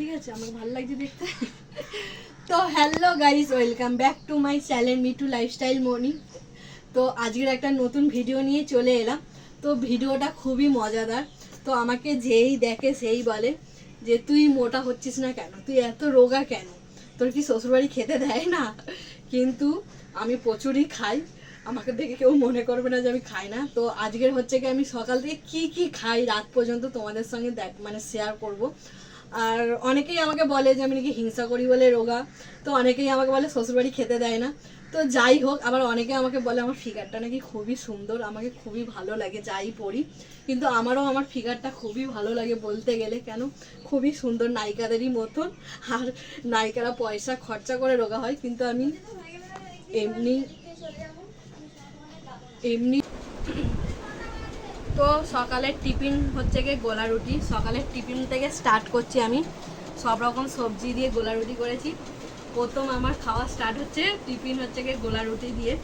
ঠিক আছে, আমাকে ভালো লাগছে দেখতে। তো hello guys, welcome back to my channel Mithu lifestyle Moni. তো আজকের একটা নতুন ভিডিও নিয়ে চলে এলাম। তো ভিডিওটা খুবই মজাদার। তো আমাকে যেই দেখে সেই বলে যে তুই মোটা হচ্ছিস না কেন, তুই এত রোগা কেন, তোর কি শ্বশুরবাড়ি খেতে দেয় না? কিন্তু আমি প্রচুরই খাই, আমাকে দেখে কেউ মনে করবে না যে আমি খাই না। তো আজকের হচ্ছে কি আমি সকাল থেকে কি কি খাই রাত পর্যন্ত তোমাদের সঙ্গে শেয়ার করব। আর অনেকেই আমাকে বলে যে আমি নাকি হিংসা করি বলে রোগা, তো অনেকেই আমাকে বলে শ্বশুরবাড়ি খেতে দেয় না। তো যাই হোক, আবার অনেকে আমাকে বলে আমার ফিগারটা নাকি খুবই সুন্দর, আমাকে খুবই ভালো লাগে যাই পরি। কিন্তু আমারও আমার ফিগারটা খুবই ভালো লাগে বলতে গেলে, কেন খুবই সুন্দর নায়িকাদেরই মতন। আর নায়িকারা পয়সা খরচা করে রোগা হয়, কিন্তু আমি এমনি এমনি। তো সকালের টিফিন হচ্ছে গিয়ে গোলা রুটি। সকালের টিফিন থেকে স্টার্ট করছি আমি, সব রকম সবজি দিয়ে গোলা রুটি করেছি। প্রথম আমার খাওয়া স্টার্ট হচ্ছে টিফিন হচ্ছে গিয়ে গোলা রুটি দিয়ে,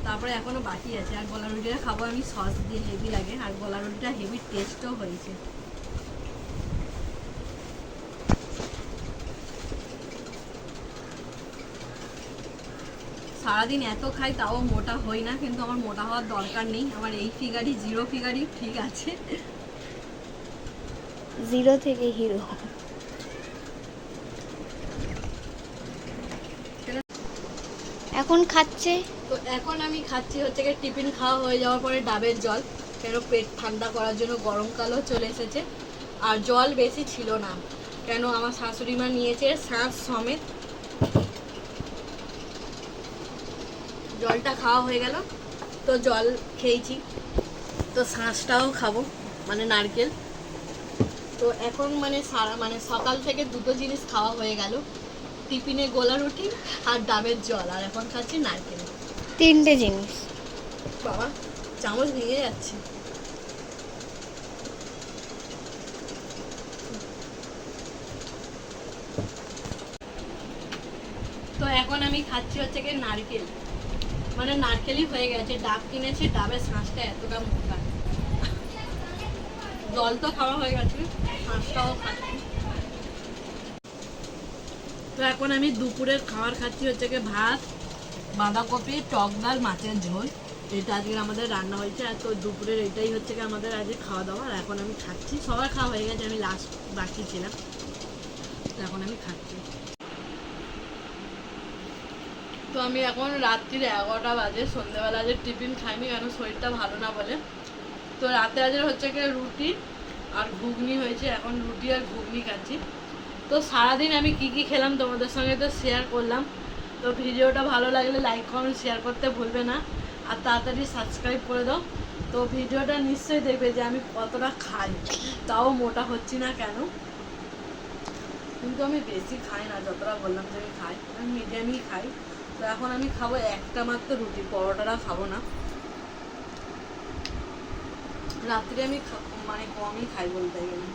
তারপরে এখনও বাকি আছে। আর গোলা রুটিটা খাবো আমি সস দিয়ে, হেভি লাগে। আর গোলা রুটিটা হেভি টেস্টও হয়েছে। সারাদিন এত খাই তাও মোটা হই না, কিন্তু আমার মোটা হওয়ার দরকার নেই। আমার এই ফিগারই, জিরো ফিগারই ঠিক আছে। জিরো থেকে হিরো। এখন খাচ্ছে। তো এখন আমি খাচ্ছি হচ্ছে গিয়ে টিফিন খাওয়া হয়ে যাওয়ার পরে ডাবের জল, কেন পেট ঠান্ডা করার জন্য। গরমকালও চলে এসেছে আর জল বেশি ছিল না, কেন আমার শাশুড়ি মা নিয়েছে শ্বাস সমেত। জলটা খাওয়া হয়ে গেল, তো জল খেয়েছি, তো শাঁসটাও খাবো, মানে নারকেল। তো এখন সকাল থেকে দুটো জিনিস খাওয়া হয়ে গেল, টিফিনে গোলা রুটি আর ডাবের জল, আর এখন খাচ্ছি নারকেল। তিনটে জিনিস। বাবা, চামচ ভেঙে যাচ্ছে। তো এখন আমি খাচ্ছি হচ্ছে কি নারকেল, মানে নারকেলই হয়ে গেছে। ডাব কিনেছি, ডাবের শাঁসটা এতটা মোটা। জল তো খাওয়া হয়ে গেছে, শাঁসটাও খাচ্ছি। তো এখন আমি দুপুরের খাবার খাচ্ছি হচ্ছে কি ভাত, বাঁধাকপি, টক ডাল, মাছের ঝোল। এটা আজকে আমাদের রান্না হয়েছে। আর তো দুপুরের এটাই হচ্ছে কি আমাদের আজকে খাওয়া দাওয়া। আর এখন আমি খাচ্ছি, সবার খাওয়া হয়ে গেছে, আমি লাস্ট বাকি ছিলাম। তো এখন আমি খাচ্ছি। তো আমি এখন রাত্রির 11টা বাজে, সন্ধ্যেবেলা আজ টিফিন খাইনি, কেন শরীরটা ভালো না বলে। তো রাতে আজ হচ্ছে কি রুটি আর ঘুগনি হয়েছে, এখন রুটি আর ঘুগনি খাচ্ছি। তো সারাদিন আমি কি কি খেলাম তোমাদের সঙ্গে তো শেয়ার করলাম। তো ভিডিওটা ভালো লাগলে লাইক কমেন্ট শেয়ার করতে ভুলবে না, আর তাড়াতাড়ি সাবস্ক্রাইব করে দাও। তো ভিডিওটা নিশ্চয়ই দেখবে যে আমি কতটা খাই, তাও মোটা হচ্ছি না কেন। কিন্তু আমি বেশি খাই না, যতটা বললাম যে আমি খাই, আমি মিডিয়ামই খাই। তো এখন আমি খাবো একটা মাত্র রুটি, পরোটাটা খাবো না। রাত্রে আমি কমই খাই বলতে গেলে।